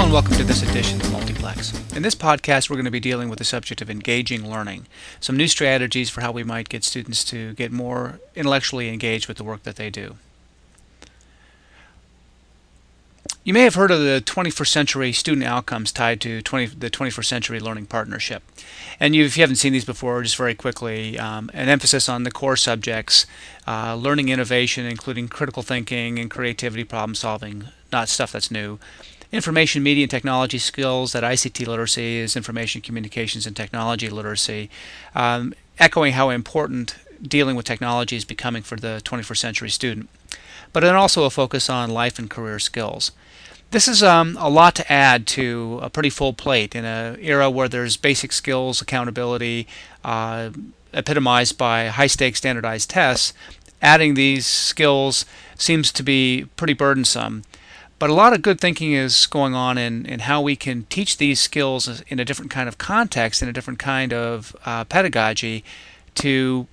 Hello and welcome to this edition of Multiplex. In this podcast, we're going to be dealing with the subject of engaging learning, some new strategies for how we might get students to get more intellectually engaged with the work that they do. You may have heard of the 21st century student outcomes tied to the 21st century learning partnership. And if you haven't seen these before, just very quickly, an emphasis on the core subjects, learning innovation, including critical thinking and creativity, problem solving, not stuff that's new. Information, media, and technology skills, that ICT literacy is information communications and technology literacy, echoing how important dealing with technology is becoming for the 21st century student. But then also a focus on life and career skills. This is a lot to add to a pretty full plate in an era where there's basic skills, accountability, epitomized by high-stakes standardized tests. Adding these skills seems to be pretty burdensome. But a lot of good thinking is going on in how we can teach these skills in a different kind of context, in a different kind of pedagogy to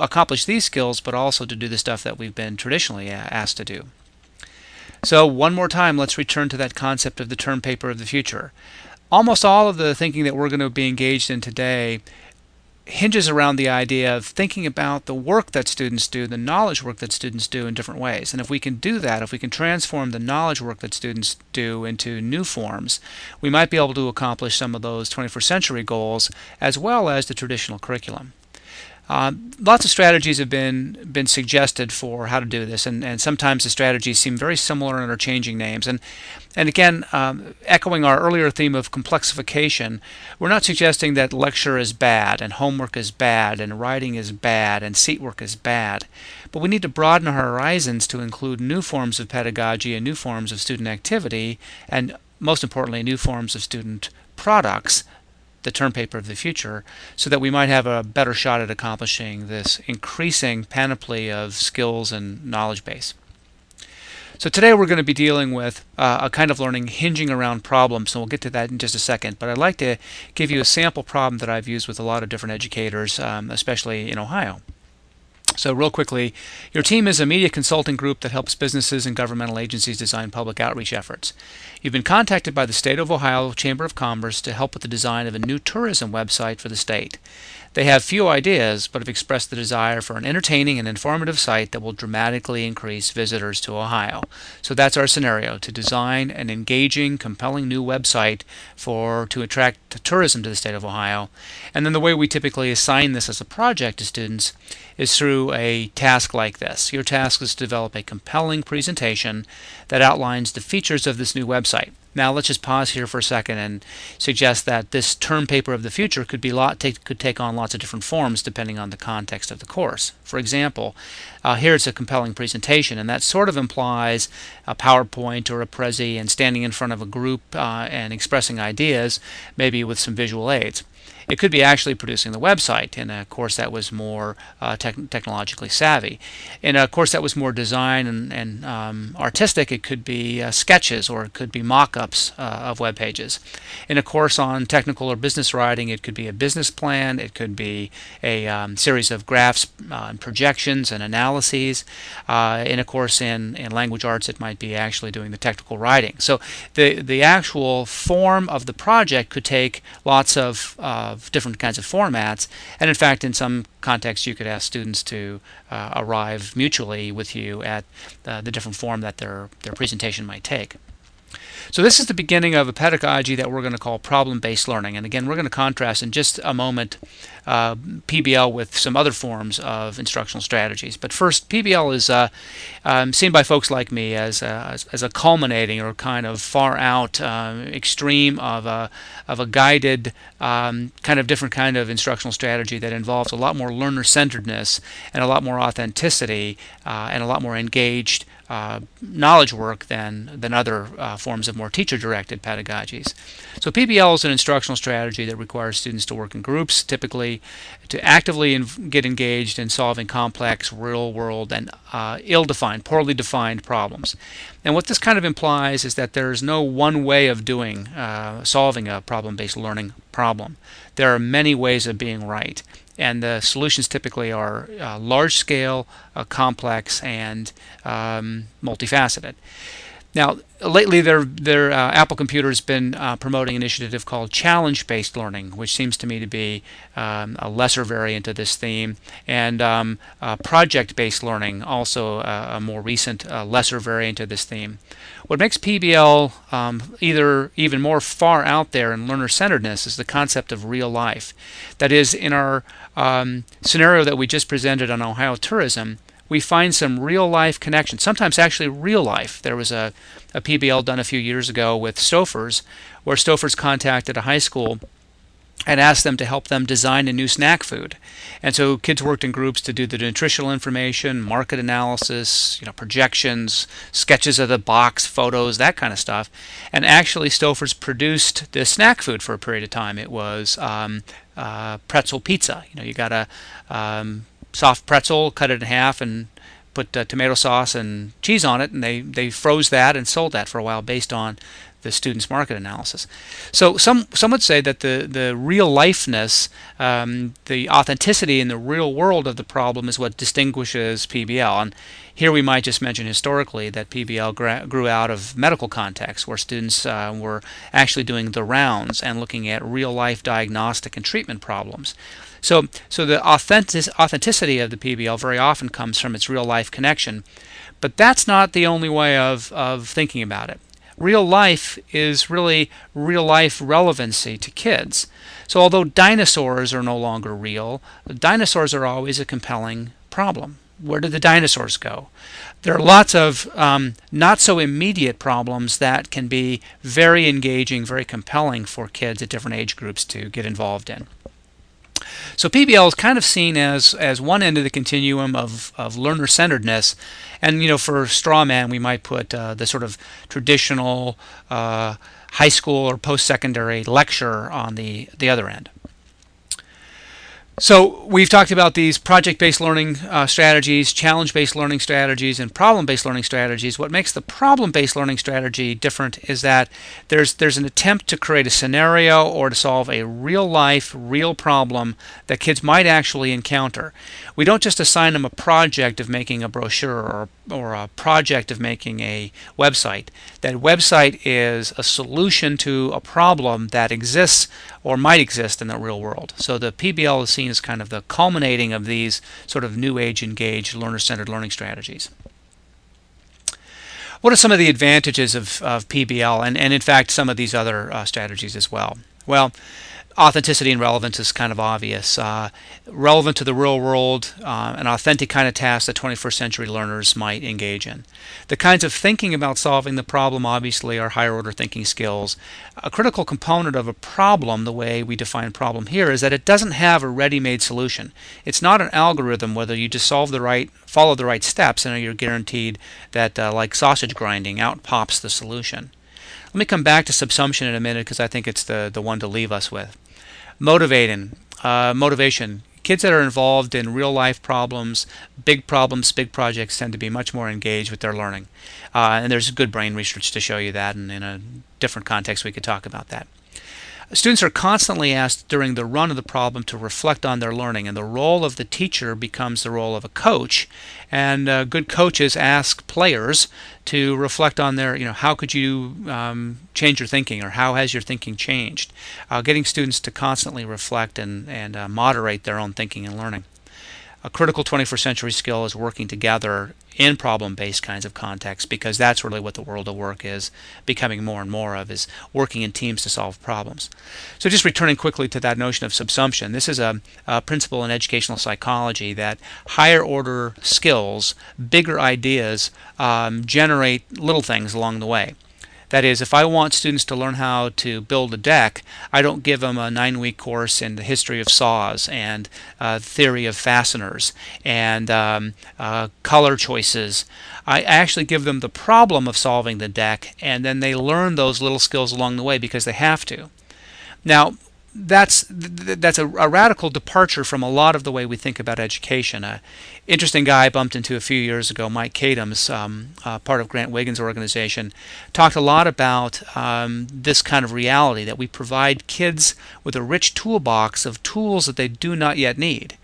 accomplish these skills, but also to do the stuff that we've been traditionally asked to do. So one more time, let's return to that concept of the term paper of the future. Almost all of the thinking that we're going to be engaged in today hinges around the idea of thinking about the work that students do, the knowledge work that students do in different ways. And if we can do that, if we can transform the knowledge work that students do into new forms, we might be able to accomplish some of those 21st century goals as well as the traditional curriculum. Lots of strategies have been suggested for how to do this, and sometimes the strategies seem very similar and are changing names. And again, echoing our earlier theme of complexification, we're not suggesting that lecture is bad, and homework is bad, and writing is bad, and seat work is bad. But we need to broaden our horizons to include new forms of pedagogy and new forms of student activity, and most importantly, new forms of student products, the term paper of the future, so that we might have a better shot at accomplishing this increasing panoply of skills and knowledge base. So today we're going to be dealing with a kind of learning hinging around problems, and we'll get to that in just a second. But I'd like to give you a sample problem that I've used with a lot of different educators, especially in Ohio. So real quickly, your team is a media consulting group that helps businesses and governmental agencies design public outreach efforts. You've been contacted by the State of Ohio Chamber of Commerce to help with the design of a new tourism website for the state. They have few ideas, but have expressed the desire for an entertaining and informative site that will dramatically increase visitors to Ohio. So that's our scenario, to design an engaging, compelling new website to attract tourism to the state of Ohio. And then the way we typically assign this as a project to students is through a task like this. Your task is to develop a compelling presentation that outlines the features of this new website. Now let's just pause here for a second and suggest that this term paper of the future could take on lots of different forms depending on the context of the course. For example, here it's a compelling presentation, and that sort of implies a PowerPoint or a Prezi and standing in front of a group and expressing ideas, maybe with some visual aids. It could be actually producing the website in a course that was more technologically savvy. In a course that was more design and artistic, it could be sketches, or it could be mock-ups of web pages. In a course on technical or business writing, it could be a business plan, it could be a series of graphs and projections and analyses. In a course in language arts, it might be actually doing the technical writing. So the actual form of the project could take lots of different kinds of formats, and in fact in some contexts you could ask students to arrive mutually with you at the different form that their presentation might take. So this is the beginning of a pedagogy that we're going to call problem-based learning, and again we're going to contrast in just a moment PBL with some other forms of instructional strategies. But first, PBL is seen by folks like me as a culminating or kind of far out extreme of a guided kind of different kind of instructional strategy that involves a lot more learner-centeredness and a lot more authenticity and a lot more engaged knowledge work than other forms of more teacher-directed pedagogies. So PBL is an instructional strategy that requires students to work in groups, typically to actively get engaged in solving complex, real-world, and ill-defined, poorly defined problems. And what this kind of implies is that there is no one way of solving a problem-based learning problem. There are many ways of being right. And the solutions typically are large-scale, complex, and multifaceted. Now, lately, Apple Computer has been promoting an initiative called challenge-based learning, which seems to me to be a lesser variant of this theme, and project-based learning, also a more recent, lesser variant of this theme. What makes PBL either even more far out there in learner-centeredness is the concept of real life. That is, in our scenario that we just presented on Ohio tourism, we find some real-life connections, sometimes actually real life. There was a PBL done a few years ago with Stouffer's, where Stouffer's contacted a high school and asked them to help them design a new snack food. And so kids worked in groups to do the nutritional information, market analysis, projections, sketches of the box, photos, that kind of stuff. And actually Stouffer's produced this snack food for a period of time. It was pretzel pizza. You got a soft pretzel, cut it in half, and put tomato sauce and cheese on it, and they froze that and sold that for a while based on the students' market analysis. So some would say that the real lifeness, the authenticity in the real world of the problem is what distinguishes PBL. And here we might just mention historically that PBL grew out of medical context, where students were actually doing the rounds and looking at real life diagnostic and treatment problems. So the authenticity of the PBL very often comes from its real life connection, but that's not the only way of thinking about it. Real life is really real life relevancy to kids. So although dinosaurs are no longer real, dinosaurs are always a compelling problem. Where did the dinosaurs go? There are lots of not so immediate problems that can be very engaging, very compelling for kids at different age groups to get involved in. So PBL is kind of seen as one end of the continuum of learner-centeredness, and for straw man we might put the sort of traditional high school or post-secondary lecture on the other end. So we've talked about these project-based learning strategies, challenge-based learning strategies, and problem-based learning strategies. What makes the problem-based learning strategy different is that there's an attempt to create a scenario or to solve a real-life, real problem that kids might actually encounter. We don't just assign them a project of making a brochure or a project of making a website. That website is a solution to a problem that exists or might exist in the real world. So the PBL is seen as kind of the culminating of these sort of new age engaged learner-centered learning strategies. What are some of the advantages of PBL and in fact some of these other strategies as well? Well, authenticity and relevance is kind of obvious. Relevant to the real world, an authentic kind of task that 21st century learners might engage in. The kinds of thinking about solving the problem obviously are higher order thinking skills. A critical component of a problem, the way we define problem here, is that it doesn't have a ready-made solution. It's not an algorithm whether you just follow the right steps and you're guaranteed that like sausage grinding, out pops the solution. Let me come back to subsumption in a minute because I think it's the one to leave us with. Motivation. Kids that are involved in real-life problems, big projects tend to be much more engaged with their learning. And there's good brain research to show you that, and in a different context we could talk about that. Students are constantly asked during the run of the problem to reflect on their learning, and the role of the teacher becomes the role of a coach. And good coaches ask players to reflect on their, how could you change your thinking, or how has your thinking changed? Getting students to constantly reflect and moderate their own thinking and learning. A critical 21st century skill is working together in problem-based kinds of contexts, because that's really what the world of work is becoming more and more of, is working in teams to solve problems. So just returning quickly to that notion of subsumption, this is a principle in educational psychology that higher order skills, bigger ideas, generate little things along the way. That is, if I want students to learn how to build a deck, I don't give them a 9-week course in the history of saws and theory of fasteners and color choices. I actually give them the problem of solving the deck, and then they learn those little skills along the way because they have to. Now, that's a radical departure from a lot of the way we think about education. An interesting guy I bumped into a few years ago, Mike Kadams, part of Grant Wiggins' organization, talked a lot about this kind of reality, that we provide kids with a rich toolbox of tools that they do not yet need.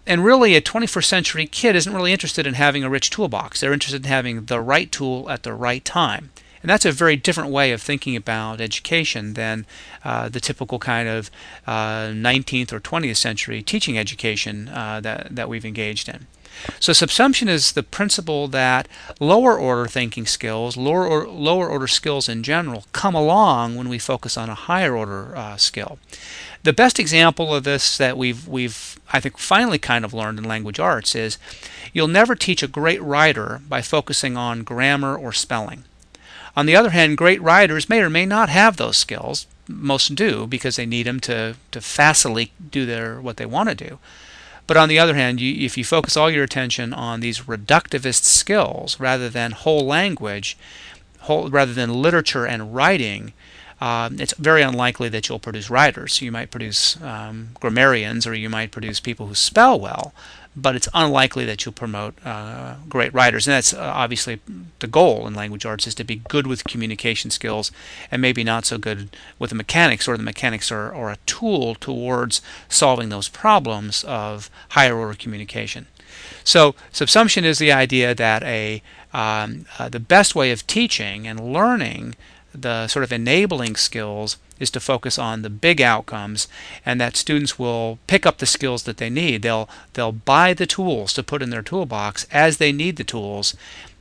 And really, a 21st century kid isn't really interested in having a rich toolbox. They're interested in having the right tool at the right time. And that's a very different way of thinking about education than the typical kind of 19th or 20th century teaching education that we've engaged in. So subsumption is the principle that lower order thinking skills, lower order skills in general, come along when we focus on a higher order skill. The best example of this that we've I think finally kind of learned in language arts is you'll never teach a great writer by focusing on grammar or spelling. On the other hand, great writers may or may not have those skills. Most do because they need them to facilely do what they want to do. But on the other hand, if you focus all your attention on these reductivist skills rather than whole language, rather than literature and writing, it's very unlikely that you'll produce writers. You might produce grammarians, or you might produce people who spell well, but it's unlikely that you'll promote great writers. And that's obviously the goal in language arts, is to be good with communication skills and maybe not so good with the mechanics, or the mechanics are a tool towards solving those problems of higher order communication. So subsumption is the idea that the best way of teaching and learning the sort of enabling skills is to focus on the big outcomes, and that students will pick up the skills that they need. They'll buy the tools to put in their toolbox as they need the tools,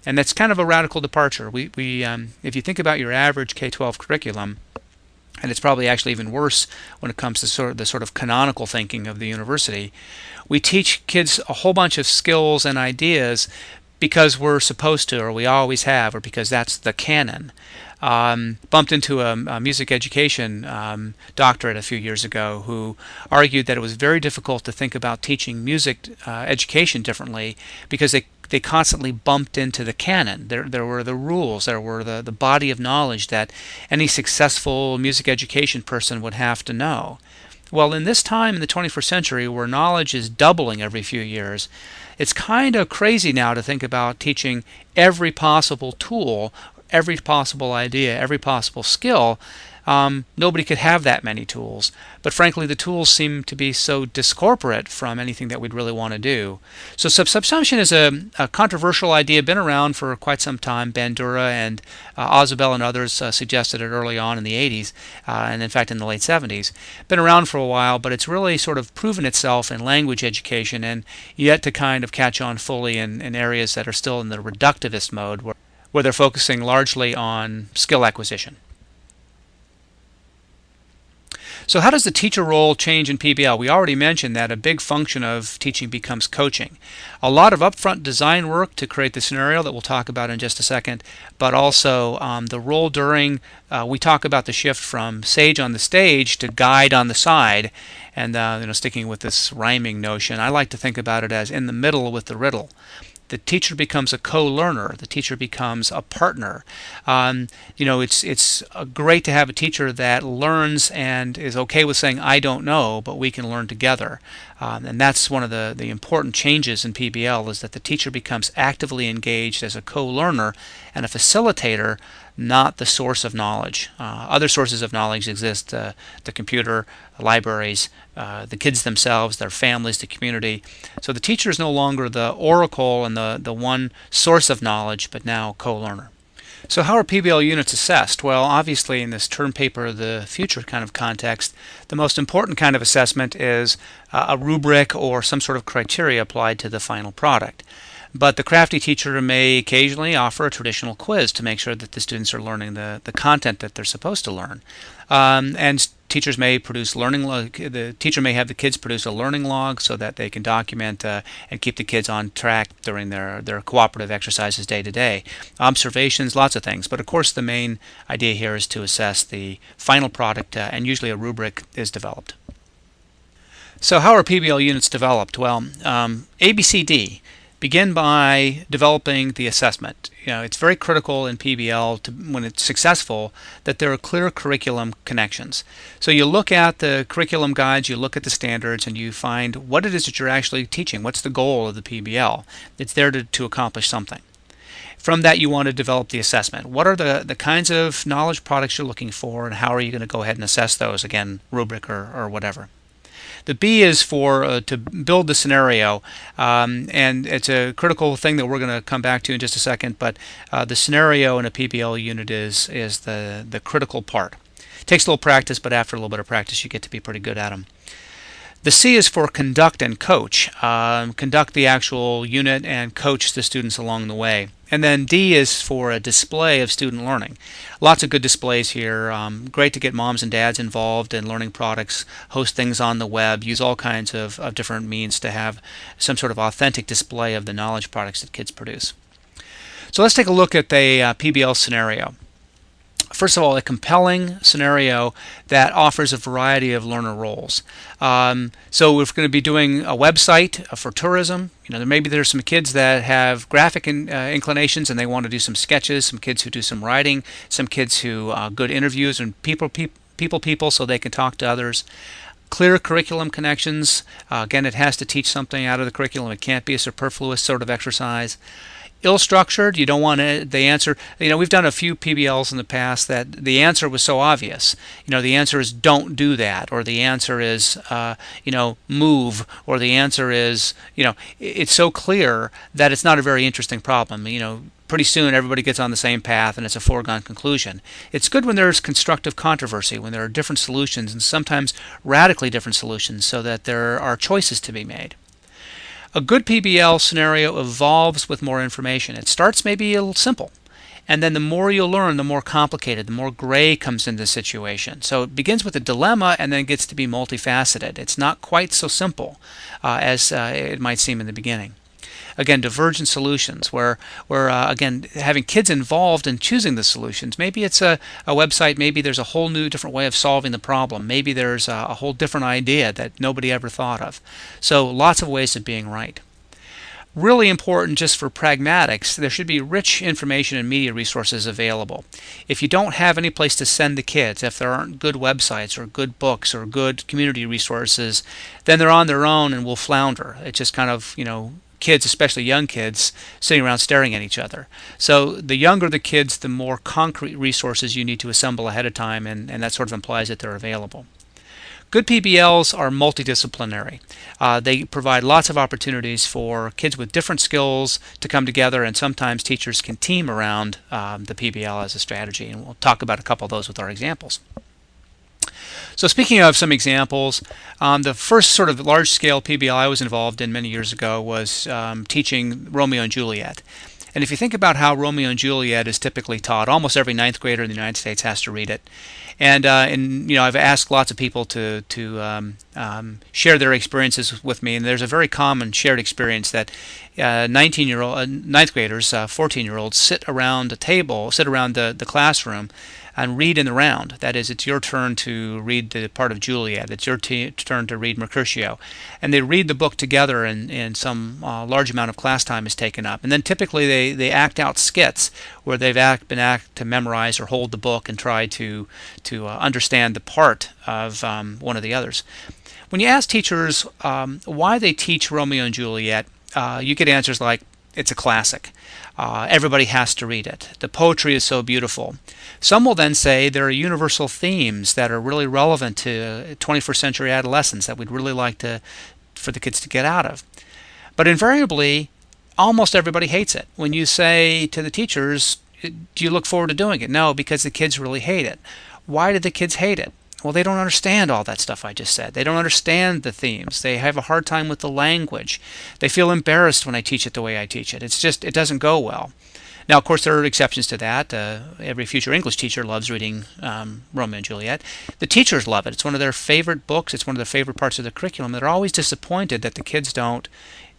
and that's kind of a radical departure. If you think about your average K-12 curriculum, and it's probably actually even worse when it comes to the sort of canonical thinking of the university, we teach kids a whole bunch of skills and ideas because we're supposed to, or we always have, or because that's the canon. Bumped into a music education doctorate a few years ago who argued that it was very difficult to think about teaching music education differently because they constantly bumped into the canon. There were the rules, there were the body of knowledge that any successful music education person would have to know. Well, in this time in the 21st century, where knowledge is doubling every few years, it's kind of crazy now to think about teaching every possible tool, every possible idea, every possible skill. Nobody could have that many tools, but frankly the tools seem to be so discorporate from anything that we'd really want to do. So subsumption is a controversial idea, been around for quite some time. Bandura and Ozabel and others suggested it early on in the 80s, and in fact in the late 70s. Been around for a while, but it's really sort of proven itself in language education and yet to kind of catch on fully in areas that are still in the reductivist mode, where they're focusing largely on skill acquisition. So how does the teacher role change in PBL? We already mentioned that a big function of teaching becomes coaching. A lot of upfront design work to create the scenario that we'll talk about in just a second, but also the role during, we talk about the shift from sage on the stage to guide on the side, and sticking with this rhyming notion, I like to think about it as in the middle with the riddle. The teacher becomes a co-learner. The teacher becomes a partner. It's great to have a teacher that learns and is okay with saying, I don't know, but we can learn together. And that's one of the important changes in PBL, is that the teacher becomes actively engaged as a co-learner and a facilitator, not the source of knowledge. Other sources of knowledge exist, the computer, libraries, the kids themselves, their families, the community. So the teacher is no longer the oracle and the one source of knowledge, but now co-learner. So how are PBL units assessed? Well, obviously in this term paper of the future kind of context, the most important kind of assessment is a rubric or some sort of criteria applied to the final product. But the crafty teacher may occasionally offer a traditional quiz to make sure that the students are learning the content that they're supposed to learn. And teachers may produce the teacher may have the kids produce a learning log so that they can document and keep the kids on track during their cooperative exercises day to day. Observations, lots of things. But of course the main idea here is to assess the final product, and usually a rubric is developed. So how are PBL units developed? Well, ABCD. Begin by developing the assessment. It's very critical in PBL, when it's successful, that there are clear curriculum connections. So you look at the curriculum guides, you look at the standards, and you find what it is that you're actually teaching. What's the goal of the PBL? It's there to accomplish something. From that, you want to develop the assessment. What are the kinds of knowledge products you're looking for, and how are you going to go ahead and assess those? Again, rubric or whatever. The B is for to build the scenario, and it's a critical thing that we're going to come back to in just a second. But the scenario in a PBL unit is the critical part. It takes a little practice, but after a little bit of practice, you get to be pretty good at them. The C is for conduct and coach. Conduct the actual unit and coach the students along the way. And then D is for a display of student learning. Lots of good displays here. Great to get moms and dads involved in learning products, host things on the web, use all kinds of different means to have some sort of authentic display of the knowledge products that kids produce. So let's take a look at the PBL scenario. First of all, a compelling scenario that offers a variety of learner roles. So we're going to be doing a website for tourism. Maybe there's some kids that have graphic inclinations and they want to do some sketches, some kids who do some writing, some kids who are good interviews and people so they can talk to others. Clear curriculum connections. Again, it has to teach something out of the curriculum. It can't be a superfluous sort of exercise. Ill-structured, you don't want the answer. We've done a few PBLs in the past that the answer was so obvious. The answer is don't do that, or the answer is move, or the answer is it's so clear that it's not a very interesting problem. Pretty soon everybody gets on the same path and it's a foregone conclusion. It's good when there's constructive controversy, when there are different solutions and sometimes radically different solutions, so that there are choices to be made. A good PBL scenario evolves with more information. It starts maybe a little simple, and then the more you learn, the more complicated, the more gray comes into the situation. So it begins with a dilemma and then gets to be multifaceted. It's not quite so simple as it might seem in the beginning. Again, divergent solutions, where again, having kids involved in choosing the solutions. Maybe it's a website, maybe there's a whole new different way of solving the problem. Maybe there's a whole different idea that nobody ever thought of. So lots of ways of being right. Really important just for pragmatics, there should be rich information and media resources available. If you don't have any place to send the kids, if there aren't good websites or good books or good community resources, then they're on their own and will flounder. It's just kind of, kids, especially young kids, sitting around staring at each other. So the younger the kids, the more concrete resources you need to assemble ahead of time, and that sort of implies that they're available. Good PBLs are multidisciplinary. They provide lots of opportunities for kids with different skills to come together, and sometimes teachers can team around the PBL as a strategy, and we'll talk about a couple of those with our examples. So speaking of some examples, the first sort of large-scale PBL I was involved in many years ago was teaching Romeo and Juliet. And if you think about how Romeo and Juliet is typically taught, almost every ninth grader in the United States has to read it. And I've asked lots of people to share their experiences with me, and there's a very common shared experience that ninth graders, 14-year-olds, sit around a table, sit around the classroom, and read in the round. That is, it's your turn to read the part of Juliet. It's your turn to read Mercutio. And they read the book together, and some large amount of class time is taken up. And then typically they act out skits where they've been asked to memorize or hold the book and try to understand the part of one of the others. When you ask teachers why they teach Romeo and Juliet, you get answers like, it's a classic. Everybody has to read it. The poetry is so beautiful. Some will then say there are universal themes that are really relevant to 21st century adolescents that we'd really like for the kids to get out of. But invariably, almost everybody hates it. When you say to the teachers, do you look forward to doing it? No, because the kids really hate it. Why did the kids hate it? Well, they don't understand all that stuff I just said. They don't understand the themes. They have a hard time with the language. They feel embarrassed when I teach it the way I teach it. It doesn't go well. Now, of course, there are exceptions to that. Every future English teacher loves reading Romeo and Juliet. The teachers love it. It's one of their favorite books. It's one of their favorite parts of the curriculum. They're always disappointed that the kids don't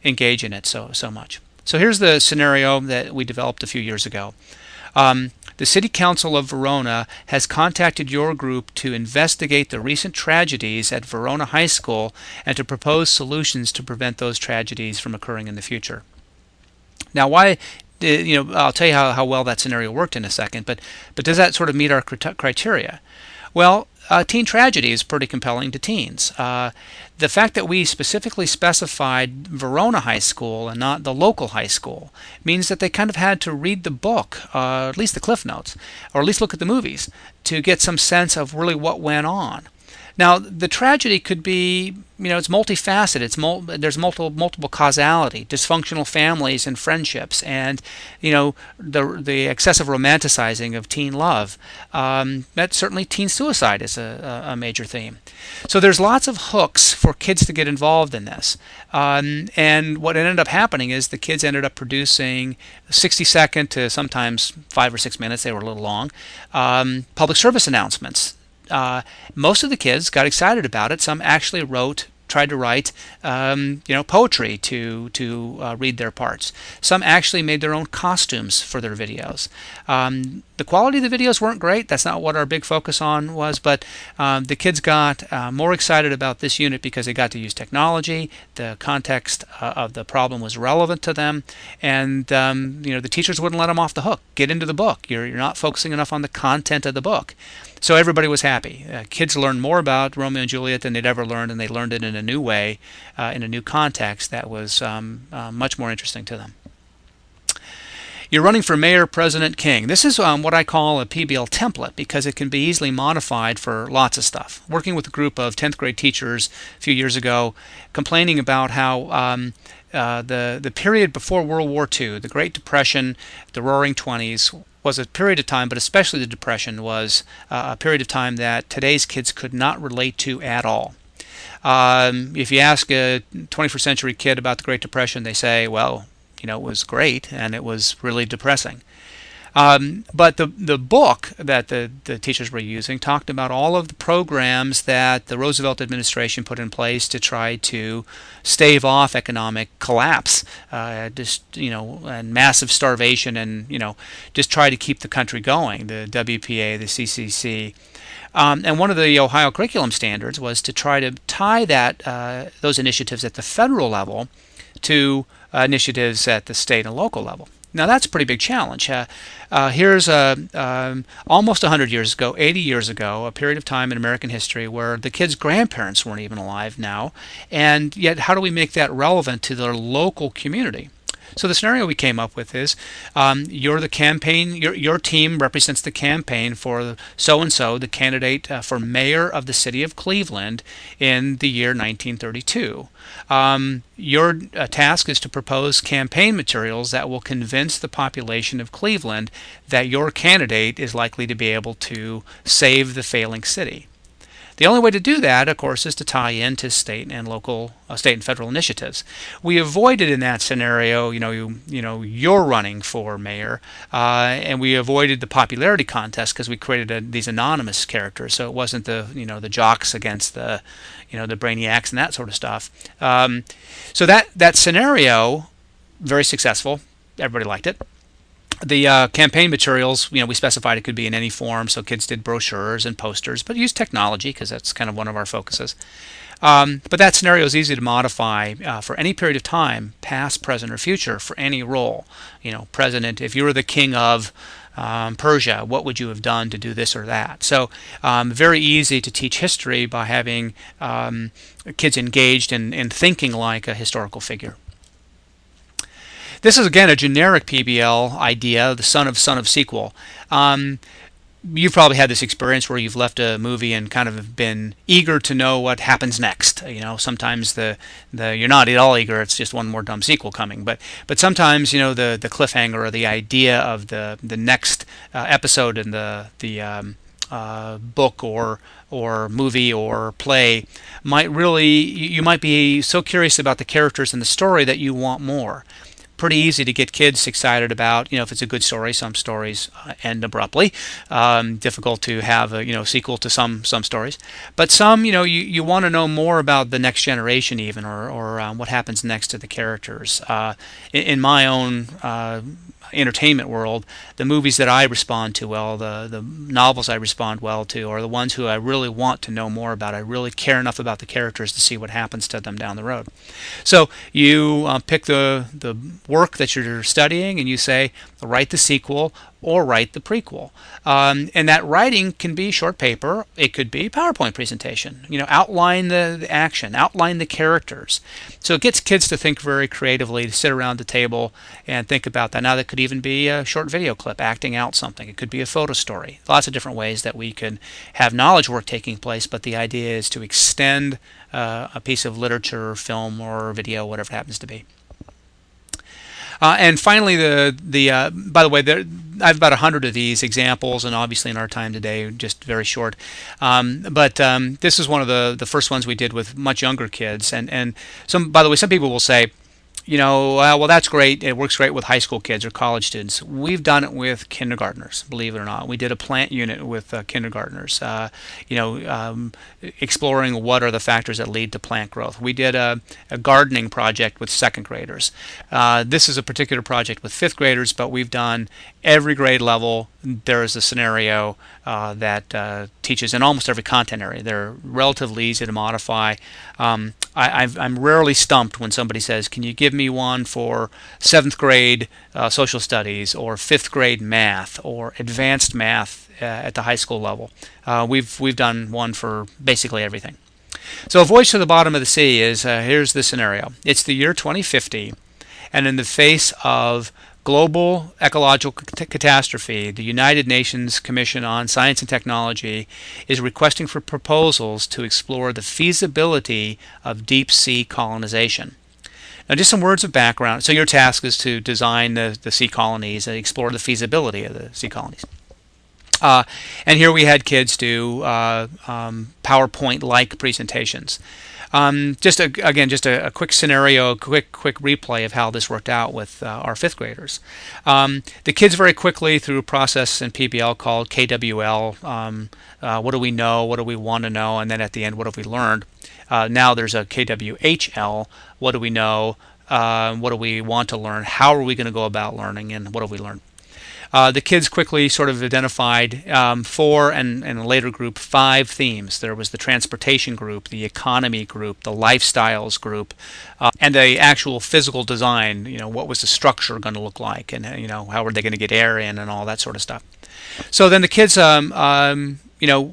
engage in it so much. So here's the scenario that we developed a few years ago. The City Council of Verona has contacted your group to investigate the recent tragedies at Verona High School and to propose solutions to prevent those tragedies from occurring in the future. Now, why? I'll tell you how well that scenario worked in a second, but does that sort of meet our criteria? Well, teen tragedy is pretty compelling to teens. The fact that we specifically specified Verona High School and not the local high school means that they kind of had to read the book, at least the Cliff Notes, or at least look at the movies to get some sense of really what went on. Now, the tragedy could be, it's multifaceted. There's multiple causality, dysfunctional families and friendships, and the excessive romanticizing of teen love. That certainly teen suicide is a major theme. So there's lots of hooks for kids to get involved in this. And what ended up happening is the kids ended up producing 60-second to sometimes 5 or 6 minutes, they were a little long, public service announcements. Most of the kids got excited about it. Some actually tried to write, poetry to read their parts. Some actually made their own costumes for their videos. The quality of the videos weren't great. That's not what our big focus on was, but the kids got more excited about this unit because they got to use technology. The context of the problem was relevant to them, and the teachers wouldn't let them off the hook. Get into the book. You're not focusing enough on the content of the book. So everybody was happy. Kids learned more about Romeo and Juliet than they'd ever learned, and they learned it in a new way, in a new context that was much more interesting to them. You're running for mayor, president, king. This is what I call a PBL template because it can be easily modified for lots of stuff. Working with a group of 10th grade teachers a few years ago, complaining about how the period before World War II, the Great Depression, the Roaring '20s, was a period of time, but especially the Depression was a period of time that today's kids could not relate to at all. If you ask a 21st century kid about the Great Depression, they say, well, it was great and it was really depressing. But the book that the teachers were using talked about all of the programs that the Roosevelt administration put in place to try to stave off economic collapse, and massive starvation, and just try to keep the country going. The WPA, the CCC. And one of the Ohio curriculum standards was to try to tie those initiatives at the federal level to initiatives at the state and local level. Now that's a pretty big challenge. Here's almost 100 years ago, 80 years ago, a period of time in American history where the kids' grandparents weren't even alive now, and yet how do we make that relevant to their local community? So the scenario we came up with is you're the campaign, your team represents the campaign for so-and-so, the candidate for mayor of the city of Cleveland in the year 1932. Your task is to propose campaign materials that will convince the population of Cleveland that your candidate is likely to be able to save the failing city. The only way to do that, of course, is to tie into state and federal initiatives. We avoided in that scenario, you're running for mayor, and we avoided the popularity contest because we created these anonymous characters. So it wasn't the jocks against the brainiacs and that sort of stuff. So that scenario, very successful. Everybody liked it. The campaign materials, we specified it could be in any form, so kids did brochures and posters, but used technology because that's kind of one of our focuses. But that scenario is easy to modify for any period of time, past, present, or future, for any role. President, if you were the king of Persia, what would you have done to do this or that? So very easy to teach history by having kids engaged in thinking like a historical figure. This is, again, a generic PBL idea, the son of sequel. You've probably had this experience where you've left a movie and kind of been eager to know what happens next. Sometimes you're not at all eager; it's just one more dumb sequel coming. But sometimes the cliffhanger or the idea of the next episode in the book or movie or play you might be so curious about the characters and the story that you want more. Pretty easy to get kids excited about, if it's a good story. Some stories end abruptly. Difficult to have a sequel to some stories, but some you want to know more about the next generation even, or what happens next to the characters. In my own entertainment world, the movies that I respond to well, the novels I respond well to, are the ones who I really want to know more about. I really care enough about the characters to see what happens to them down the road. So you pick the work that you're studying and you say, write the sequel. or write the prequel. And that writing can be short paper. It could be PowerPoint presentation. Outline the action, outline the characters. So it gets kids to think very creatively, to sit around the table and think about that. Now that could even be a short video clip acting out something. It could be a photo story. Lots of different ways that we can have knowledge work taking place, but the idea is to extend a piece of literature, film, or video, whatever it happens to be. And finally, by the way, I have about 100 of these examples, and obviously in our time today, just very short. But this is one of the first ones we did with much younger kids. And by the way, some people will say, well, that's great. It works great with high school kids or college students. We've done it with kindergartners, believe it or not. We did a plant unit with kindergartners, exploring what are the factors that lead to plant growth. We did a gardening project with second graders. This is a particular project with fifth graders, but we've done every grade level. There is a scenario that teaches in almost every content area. They're relatively easy to modify. I'm rarely stumped when somebody says, can you give me one for 7th grade social studies or 5th grade math or advanced math at the high school level. We've done one for basically everything. So a voyage to the bottom of the sea is, here's the scenario. It's the year 2050, and in the face of global ecological catastrophe, the United Nations Commission on Science and Technology is requesting for proposals to explore the feasibility of deep sea colonization. Now, just some words of background. So your task is to design the sea colonies and explore the feasibility of the sea colonies. And here we had kids do PowerPoint-like presentations. Just a quick scenario, a quick replay of how this worked out with our fifth graders. The kids very quickly, through a process in PBL called KWL, what do we know, what do we want to know, and then at the end, what have we learned? Now there's a KWHL, what do we know, what do we want to learn, how are we going to go about learning, and what have we learned? The kids quickly sort of identified 4 and in a later group 5 themes. There was the transportation group, the economy group, the lifestyles group, and the actual physical design. What was the structure going to look like, and how were they going to get air in, and all that sort of stuff. So then the kids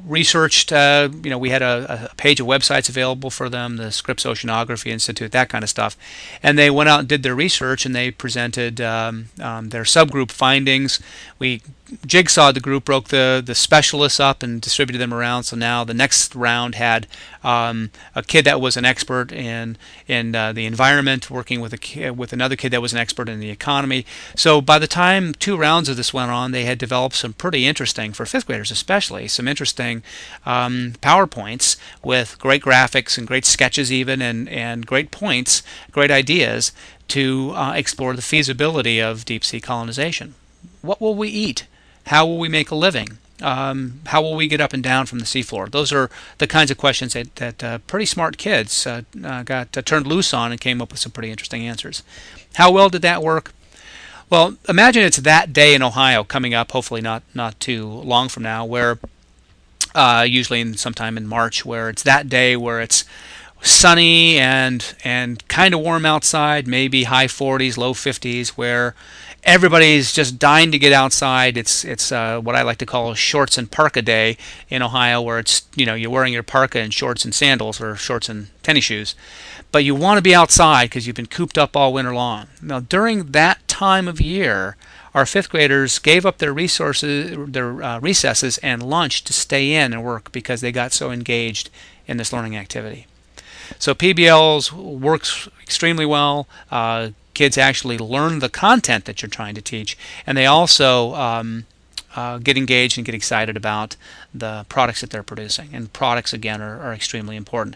researched, we had a page of websites available for them, the Scripps Oceanography Institute, that kind of stuff. And they went out and did their research, and they presented their subgroup findings. We jigsawed the group, broke the specialists up and distributed them around. So now the next round had a kid that was an expert in the environment, working with another kid that was an expert in the economy. So by the time 2 rounds of this went on, they had developed some pretty interesting, for 5th graders especially, some interesting PowerPoints with great graphics and great sketches even, and great points, great ideas to explore the feasibility of deep sea colonization. What will we eat? How will we make a living? How will we get up and down from the seafloor? Those are the kinds of questions that pretty smart kids got turned loose on and came up with some pretty interesting answers. How well did that work? Well, imagine it's that day in Ohio coming up, hopefully not too long from now, where usually sometime in March, where it's that day where it's sunny and kind of warm outside, maybe high 40s, low 50s, where everybody's just dying to get outside. It's what I like to call shorts and parka day in Ohio, where it's you're wearing your parka and shorts and sandals, or shorts and tennis shoes, but you want to be outside because you've been cooped up all winter long. Now, during that time of year, our 5th graders gave up their recesses and lunch to stay in and work because they got so engaged in this learning activity. So PBLs works extremely well. Kids actually learn the content that you're trying to teach, and they also get engaged and get excited about the products that they're producing. And products, again, are extremely important.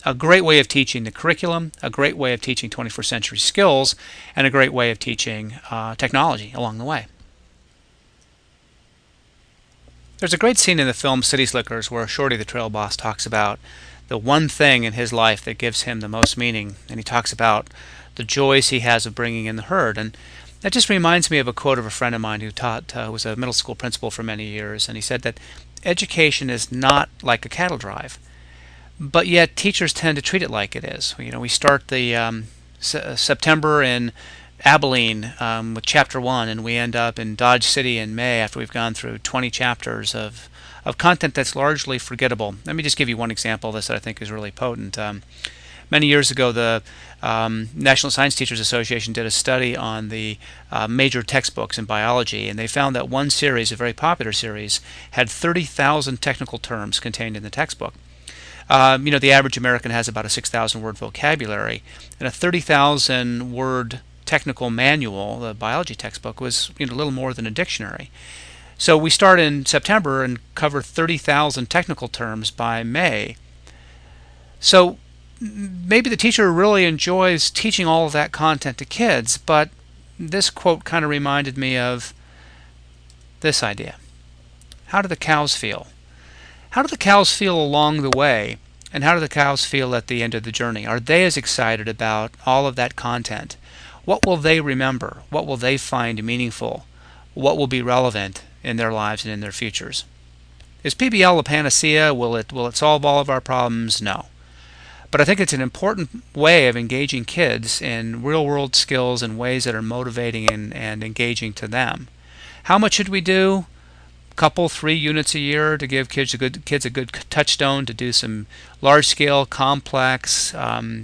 A great way of teaching the curriculum, a great way of teaching 21st century skills, and a great way of teaching technology along the way. There's a great scene in the film City Slickers where Shorty the Trail Boss talks about the one thing in his life that gives him the most meaning, and he talks about the joys he has of bringing in the herd. And that just reminds me of a quote of a friend of mine who was a middle school principal for many years, and he said that education is not like a cattle drive, but yet teachers tend to treat it like it is. We start the September in Abilene with Chapter 1, and we end up in Dodge City in May after we've gone through 20 chapters of content that's largely forgettable. Let me just give you one example of this that I think is really potent. Many years ago, the National Science Teachers Association did a study on the major textbooks in biology, and they found that one series, a very popular series, had 30,000 technical terms contained in the textbook. The average American has about a 6,000 word vocabulary, and a 30,000 word technical manual, the biology textbook, was a little more than a dictionary. So we start in September and cover 30,000 technical terms by May. So maybe the teacher really enjoys teaching all of that content to kids, but this quote kind of reminded me of this idea. How do the cows feel? How do the cows feel along the way, and how do the cows feel at the end of the journey? Are they as excited about all of that content? What will they remember? What will they find meaningful? What will be relevant in their lives and in their futures? Is PBL a panacea? Will it solve all of our problems? No. But I think it's an important way of engaging kids in real-world skills in ways that are motivating and engaging to them. How much should we do? Couple 3 units a year to give kids a good touchstone to do some large-scale, complex,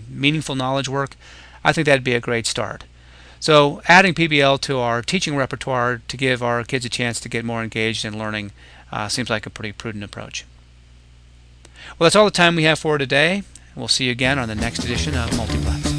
meaningful knowledge work. I think that'd be a great start. So adding PBL to our teaching repertoire to give our kids a chance to get more engaged in learning seems like a pretty prudent approach. Well, that's all the time we have for today. We'll see you again on the next edition of Multiplex.